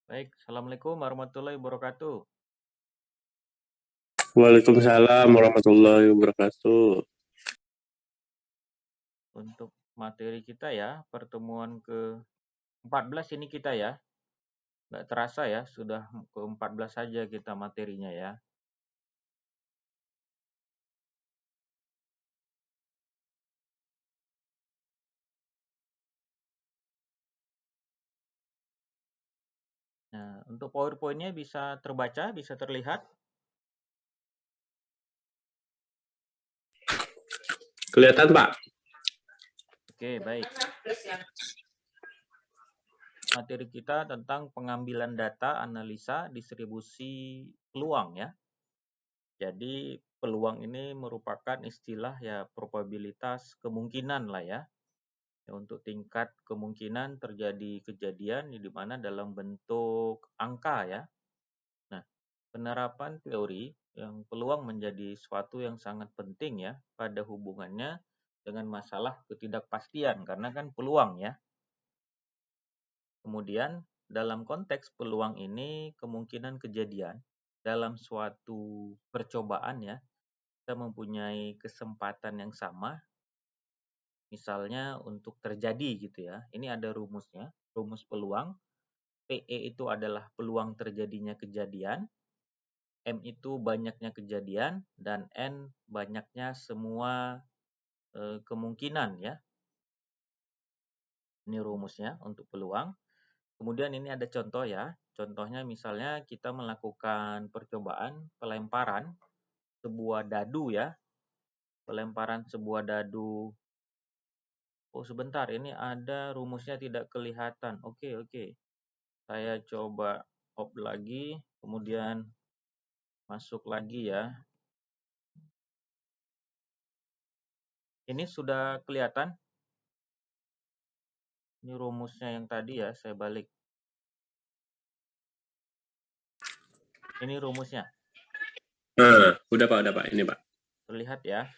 Baik, Assalamualaikum warahmatullahi wabarakatuh. Waalaikumsalam warahmatullahi wabarakatuh. Untuk materi kita ya, pertemuan ke-14 ini kita ya. Nggak terasa ya, sudah ke-14 saja kita materinya ya. Nah, untuk PowerPoint-nya bisa terbaca, bisa terlihat. Kelihatan, Pak? Oke, baik. Materi kita tentang pengambilan data, analisa, distribusi peluang ya. Jadi peluang ini merupakan istilah ya probabilitas kemungkinan lah ya. Untuk tingkat kemungkinan terjadi kejadian di mana dalam bentuk angka ya. Nah, penerapan teori yang peluang menjadi suatu yang sangat penting ya pada hubungannya dengan masalah ketidakpastian karena kan peluang ya. Kemudian dalam konteks peluang ini kemungkinan kejadian dalam suatu percobaan ya, kita mempunyai kesempatan yang sama misalnya untuk terjadi gitu ya. Ini ada rumusnya, rumus peluang. PE itu adalah peluang terjadinya kejadian, M itu banyaknya kejadian, dan N banyaknya semua kemungkinan ya. Ini rumusnya untuk peluang. Kemudian ini ada contoh ya. Contohnya misalnya kita melakukan percobaan pelemparan sebuah dadu ya. Pelemparan sebuah dadu. Oh sebentar, ini ada rumusnya tidak kelihatan. Oke. Saya coba off lagi, kemudian masuk lagi ya. Ini sudah kelihatan? Ini rumusnya yang tadi ya, saya balik. Ini rumusnya. Udah Pak. Ini Pak. Terlihat ya.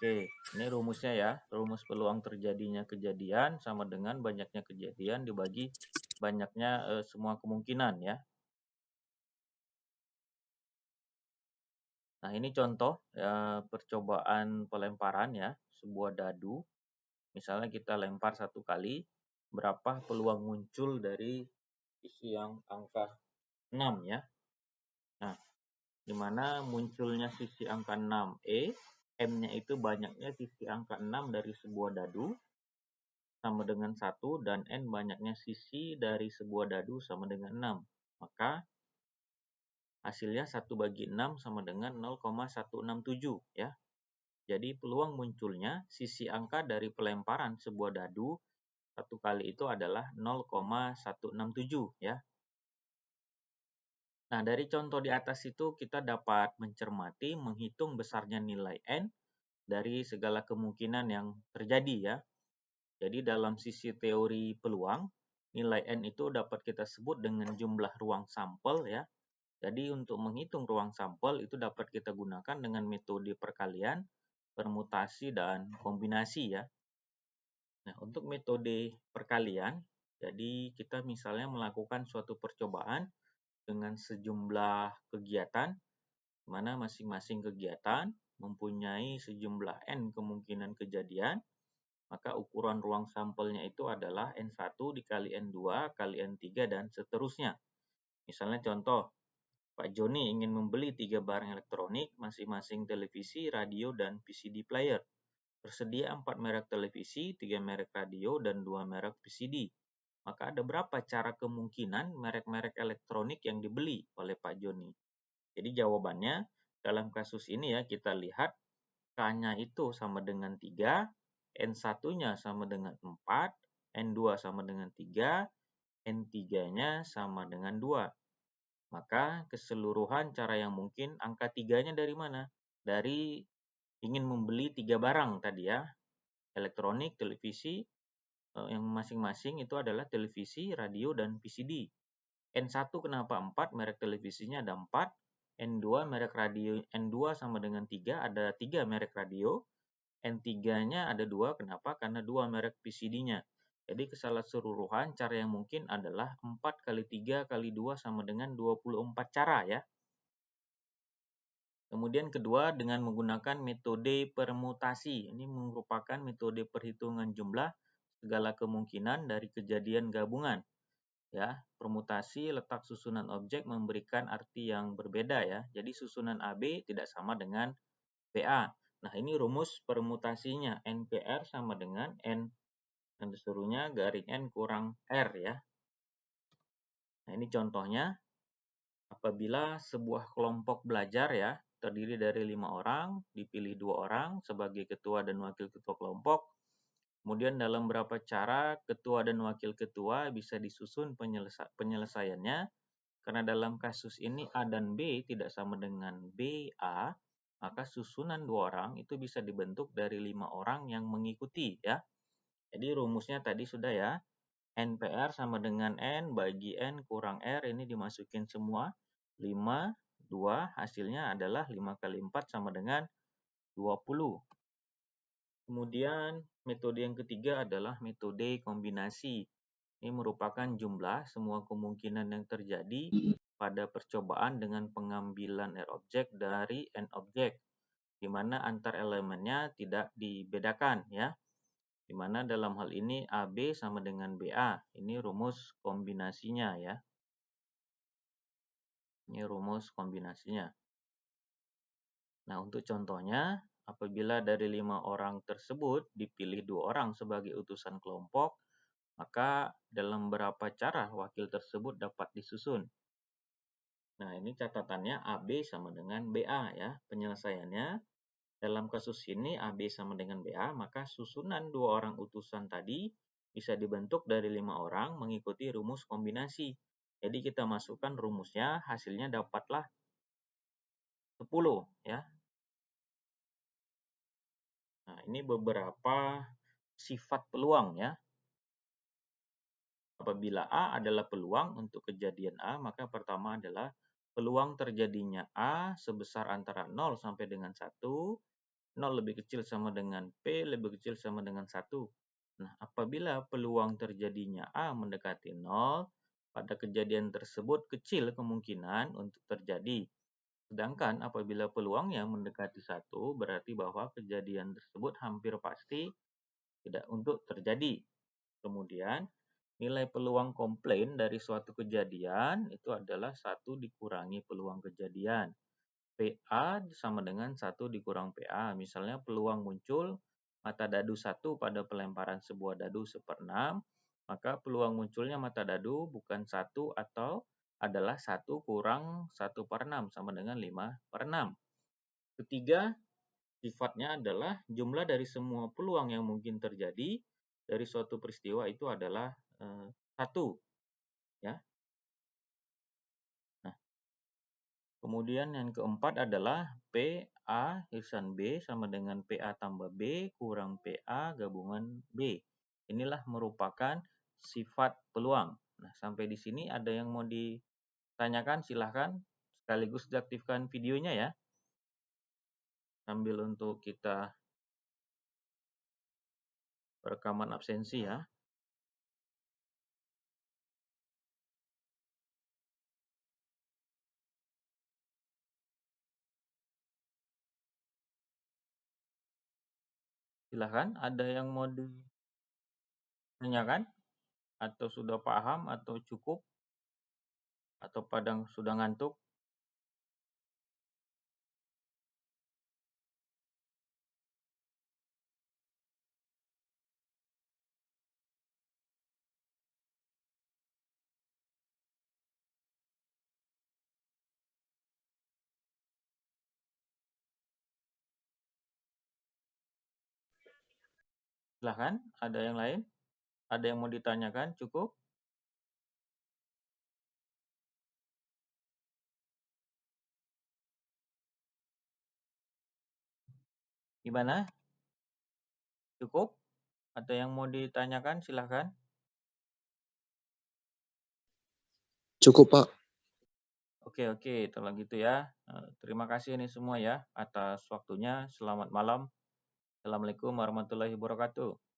Oke, ini rumusnya ya. Rumus peluang terjadinya kejadian sama dengan banyaknya kejadian dibagi banyaknya semua kemungkinan ya. Nah, ini contoh percobaan pelemparan ya, sebuah dadu. Misalnya kita lempar 1 kali, berapa peluang muncul dari sisi yang angka 6 ya. Nah, di mana munculnya sisi angka 6E, M-nya itu banyaknya sisi angka 6 dari sebuah dadu, sama dengan 1, dan N banyaknya sisi dari sebuah dadu sama dengan 6. Maka hasilnya 1/6 sama dengan 0,167 ya. Jadi peluang munculnya sisi angka dari pelemparan sebuah dadu 1 kali itu adalah 0,167 ya. Nah, dari contoh di atas itu kita dapat mencermati, menghitung besarnya nilai N dari segala kemungkinan yang terjadi ya. Jadi dalam sisi teori peluang, nilai N itu dapat kita sebut dengan jumlah ruang sampel ya. Jadi untuk menghitung ruang sampel itu dapat kita gunakan dengan metode perkalian, permutasi, dan kombinasi ya. Nah, untuk metode perkalian, jadi kita misalnya melakukan suatu percobaan dengan sejumlah kegiatan, di mana masing-masing kegiatan mempunyai sejumlah N kemungkinan kejadian, maka ukuran ruang sampelnya itu adalah N1 dikali N2 kali N3 dan seterusnya. Misalnya contoh, Pak Joni ingin membeli 3 barang elektronik, masing-masing televisi, radio, dan PCD player. Tersedia 4 merek televisi, 3 merek radio, dan 2 merek PCD. Maka ada berapa cara kemungkinan merek-merek elektronik yang dibeli oleh Pak Joni? Jadi jawabannya dalam kasus ini ya kita lihat K-nya itu sama dengan 3, N1-nya sama dengan 4, N2 sama dengan 3, N3-nya sama dengan 2. Maka keseluruhan cara yang mungkin angka 3-nya dari mana? Dari ingin membeli 3 barang tadi ya, elektronik, televisi, yang masing-masing itu adalah televisi, radio, dan PCD. N1 kenapa 4? Merek televisinya ada 4. N2 merek radio, N2 sama dengan 3, ada 3 merek radio. N3-nya ada 2, kenapa? Karena 2 merek PCD-nya. Jadi keseluruhan cara yang mungkin adalah 4 kali 3 kali 2 sama dengan 24 cara ya. Kemudian kedua dengan menggunakan metode permutasi. Ini merupakan metode perhitungan jumlah segala kemungkinan dari kejadian gabungan. Ya, permutasi letak susunan objek memberikan arti yang berbeda ya. Jadi susunan AB tidak sama dengan PA. Nah, ini rumus permutasinya. NPR sama dengan N yang disuruhnya garing N kurang R ya. Nah, ini contohnya. Apabila sebuah kelompok belajar ya, terdiri dari 5 orang, dipilih 2 orang sebagai ketua dan wakil ketua kelompok, kemudian dalam berapa cara ketua dan wakil ketua bisa disusun penyelesaiannya, karena dalam kasus ini A dan B tidak sama dengan BA, maka susunan 2 orang itu bisa dibentuk dari 5 orang yang mengikuti ya. Jadi rumusnya tadi sudah ya, NPR sama dengan N bagi N kurang R, ini dimasukin semua. 5, 2, hasilnya adalah 5 kali 4 sama dengan 20. Kemudian metode yang ketiga adalah metode kombinasi. Ini merupakan jumlah semua kemungkinan yang terjadi pada percobaan dengan pengambilan R objek dari N objek, di mana antar elemennya tidak dibedakan ya. Di mana dalam hal ini AB sama dengan BA. Ini rumus kombinasinya ya. Ini rumus kombinasinya. Nah, untuk contohnya, apabila dari 5 orang tersebut dipilih 2 orang sebagai utusan kelompok, maka dalam berapa cara wakil tersebut dapat disusun. Nah, ini catatannya AB sama dengan BA ya. Penyelesaiannya, dalam kasus ini AB sama dengan BA, maka susunan 2 orang utusan tadi bisa dibentuk dari 5 orang mengikuti rumus kombinasi. Jadi kita masukkan rumusnya, hasilnya dapatlah 10 ya. Nah, ini beberapa sifat peluang ya. Apabila A adalah peluang untuk kejadian A, maka pertama adalah peluang terjadinya A sebesar antara 0 sampai dengan 1, 0 lebih kecil sama dengan P, lebih kecil sama dengan 1. Nah, apabila peluang terjadinya A mendekati 0, pada kejadian tersebut kecil kemungkinan untuk terjadi. Sedangkan apabila peluangnya mendekati 1, berarti bahwa kejadian tersebut hampir pasti tidak untuk terjadi. Kemudian, nilai peluang komplain dari suatu kejadian itu adalah 1 dikurangi peluang kejadian. PA sama dengan 1 dikurang PA. Misalnya peluang muncul mata dadu 1 pada pelemparan sebuah dadu 1/6, maka peluang munculnya mata dadu bukan 1 atau adalah 1 kurang 1/6 sama dengan 5/6. Ketiga, sifatnya adalah jumlah dari semua peluang yang mungkin terjadi dari suatu peristiwa itu adalah 1 ya. Nah, kemudian yang keempat adalah PA irisan B sama dengan PA tambah B kurang PA gabungan B. Inilah merupakan sifat peluang. Nah, sampai di sini ada yang mau ditanyakan, silahkan. Sekaligus diaktifkan videonya ya. Sambil untuk kita rekaman absensi ya. Silahkan, ada yang mau ditanyakan? Atau sudah paham atau cukup? Atau padang sudah ngantuk? Silahkan, ada yang lain? Ada yang mau ditanyakan? Cukup? Gimana? Cukup? Ada yang mau ditanyakan? Silahkan. Cukup, Pak. Oke, kalau gitu ya. Terima kasih ini semua ya atas waktunya. Selamat malam. Assalamualaikum warahmatullahi wabarakatuh.